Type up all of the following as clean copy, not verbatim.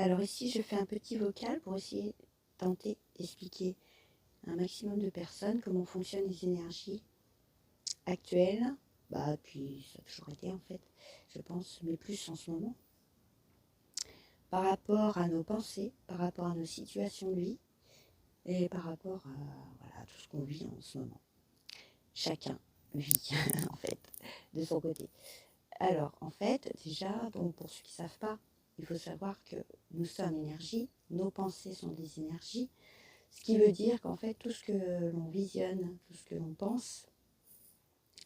Alors ici, je fais un petit vocal pour essayer tenter d'expliquer à un maximum de personnes comment fonctionnent les énergies actuelles. Puis ça a toujours été en fait, je pense, mais plus en ce moment. Par rapport à nos pensées, par rapport à nos situations de vie et par rapport à tout ce qu'on vit en ce moment. Chacun vit en fait de son côté. Alors en fait, déjà, donc pour ceux qui ne savent pas, il faut savoir que nous sommes énergie, nos pensées sont des énergies. Ce qui veut dire qu'en fait, tout ce que l'on visionne, tout ce que l'on pense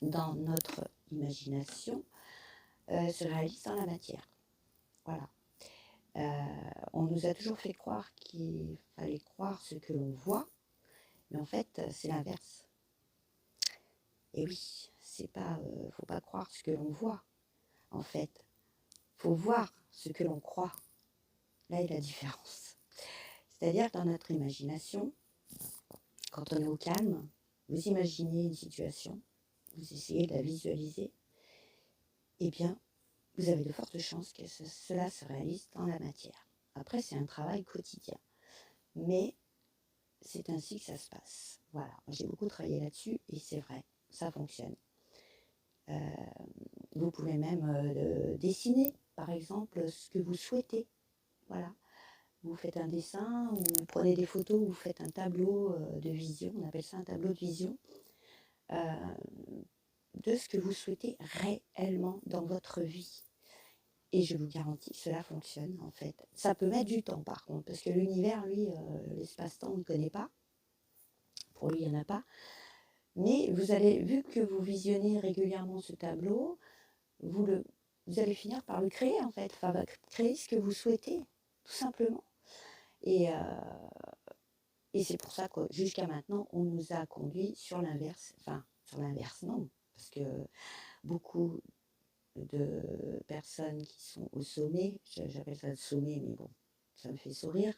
dans notre imagination se réalise dans la matière. Voilà. On nous a toujours fait croire qu'il fallait croire ce que l'on voit, mais en fait, c'est l'inverse. Et oui, c'est pas, faut pas croire ce que l'on voit. En fait, faut voir ce que l'on croit. Là est la différence. C'est-à-dire que dans notre imagination, quand on est au calme, vous imaginez une situation, vous essayez de la visualiser, eh bien, vous avez de fortes chances que cela se réalise dans la matière. Après, c'est un travail quotidien. Mais c'est ainsi que ça se passe. Voilà, j'ai beaucoup travaillé là-dessus et c'est vrai, ça fonctionne. Vous pouvez même dessiner, par exemple, ce que vous souhaitez. Voilà. Vous faites un dessin, ou vous prenez des photos, vous faites un tableau de vision, on appelle ça un tableau de vision, euh, de ce que vous souhaitez réellement dans votre vie. Et je vous garantis que cela fonctionne en fait. Ça peut mettre du temps par contre, parce que l'univers, lui, l'espace-temps, on ne connaît pas. Pour lui, il n'y en a pas. Mais vous allez, vu que vous visionnez régulièrement ce tableau, vous allez finir par le créer en fait. Enfin, créer ce que vous souhaitez, tout simplement. Et, euh, et c'est pour ça que jusqu'à maintenant, on nous a conduits sur l'inverse. Enfin, sur l'inverse, non. Parce que beaucoup de personnes qui sont au sommet, j'appelle ça le sommet, mais bon, ça me fait sourire,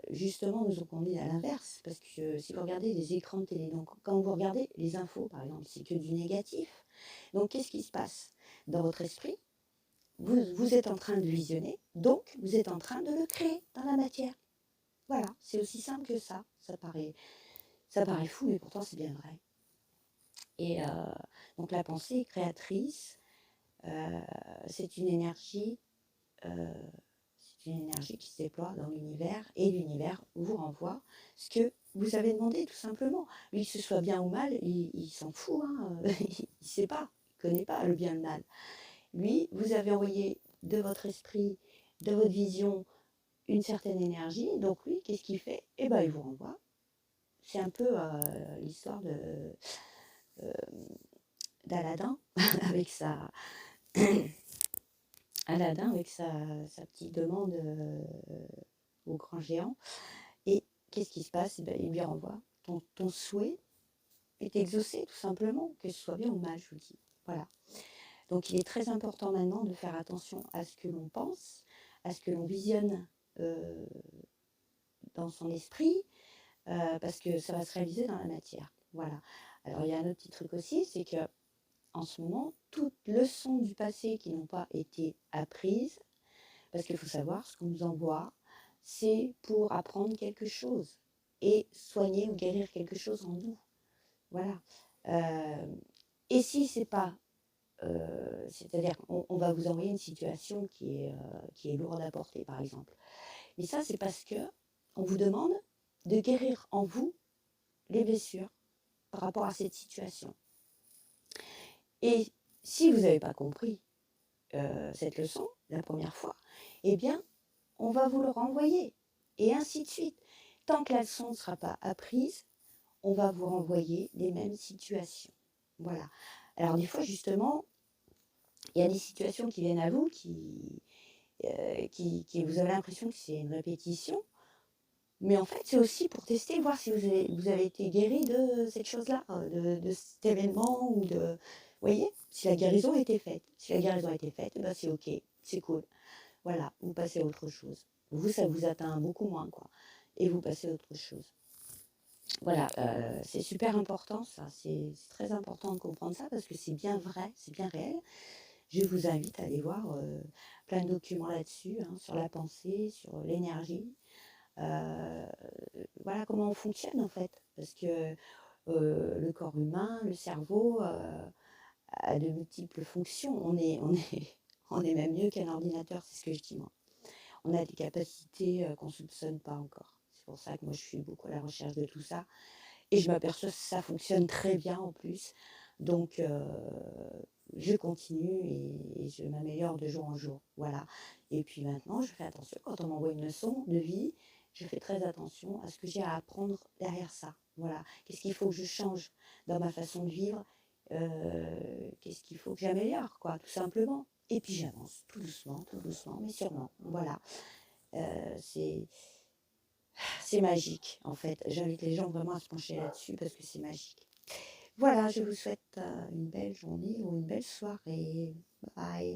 justement nous ont conduit à l'inverse. Parce que si vous regardez les écrans de télé, donc quand vous regardez les infos par exemple, c'est que du négatif. Donc qu'est-ce qui se passe dans votre esprit? Vous êtes en train de visionner, donc vous êtes en train de le créer dans la matière. Voilà, c'est aussi simple que ça. Ça paraît fou, mais pourtant c'est bien vrai. Et donc la pensée est créatrice, c'est une énergie qui se déploie dans l'univers et l'univers vous renvoie ce que vous avez demandé tout simplement. Lui, que ce soit bien ou mal, il s'en fout, hein. Il ne sait pas, il ne connaît pas le bien et le mal. Lui, vous avez envoyé de votre esprit, de votre vision, une certaine énergie, donc lui, qu'est-ce qu'il fait? Eh bien, il vous renvoie. C'est un peu l'histoire d'Aladin avec Aladin avec sa petite demande au grand géant. Et qu'est-ce qui se passe? Il lui renvoie. Ton souhait est exaucé, tout simplement, que ce soit bien ou mal, je vous dis. Voilà. Donc il est très important maintenant de faire attention à ce que l'on pense, à ce que l'on visionne euh, dans son esprit, parce que ça va se réaliser dans la matière. Voilà. Alors il y a un autre petit truc aussi, c'est que en ce moment, toutes leçons du passé qui n'ont pas été apprises, parce qu'il faut savoir, ce qu'on nous envoie, c'est pour apprendre quelque chose et soigner ou guérir quelque chose en nous. Voilà. Et si c'est pas, c'est-à-dire qu'on va vous envoyer une situation qui est lourde à porter, par exemple. Mais ça, c'est parce que on vous demande de guérir en vous les blessures par rapport à cette situation. Et si vous n'avez pas compris cette leçon la première fois, eh bien, on va vous le renvoyer. Et ainsi de suite. Tant que la leçon ne sera pas apprise, on va vous renvoyer les mêmes situations. Voilà. Alors des fois, justement, il y a des situations qui viennent à vous qui vous avez l'impression que c'est une répétition. Mais en fait, c'est aussi pour tester, voir si vous avez été guéri de cette chose-là, de cet événement ou de... Vous voyez, si la guérison a été faite. Si la guérison a été faite, ben c'est ok, c'est cool. Voilà, vous passez à autre chose. Vous, ça vous atteint beaucoup moins, quoi. Et vous passez à autre chose. Voilà, c'est super important, ça. C'est très important de comprendre ça parce que c'est bien vrai, c'est bien réel. Je vous invite à aller voir plein de documents là-dessus, hein, sur la pensée, sur l'énergie. Euh, voilà comment on fonctionne en fait. Parce que le corps humain, le cerveau a de multiples fonctions. On est même mieux qu'un ordinateur, c'est ce que je dis moi. On a des capacités qu'on ne soupçonne pas encore. C'est pour ça que moi je suis beaucoup à la recherche de tout ça. Et je m'aperçois que ça fonctionne très bien en plus. Donc je continue et je m'améliore de jour en jour. Voilà. Et puis maintenant, je fais attention quand on m'envoie une leçon de vie, je fais très attention à ce que j'ai à apprendre derrière ça. Voilà. Qu'est-ce qu'il faut que je change dans ma façon de vivre? Qu'est-ce qu'il faut que j'améliore, quoi, tout simplement. Et puis j'avance tout doucement, mais sûrement. Voilà. C'est magique, en fait. J'invite les gens vraiment à se pencher là-dessus parce que c'est magique. Voilà, je vous souhaite une belle journée ou une belle soirée. Bye.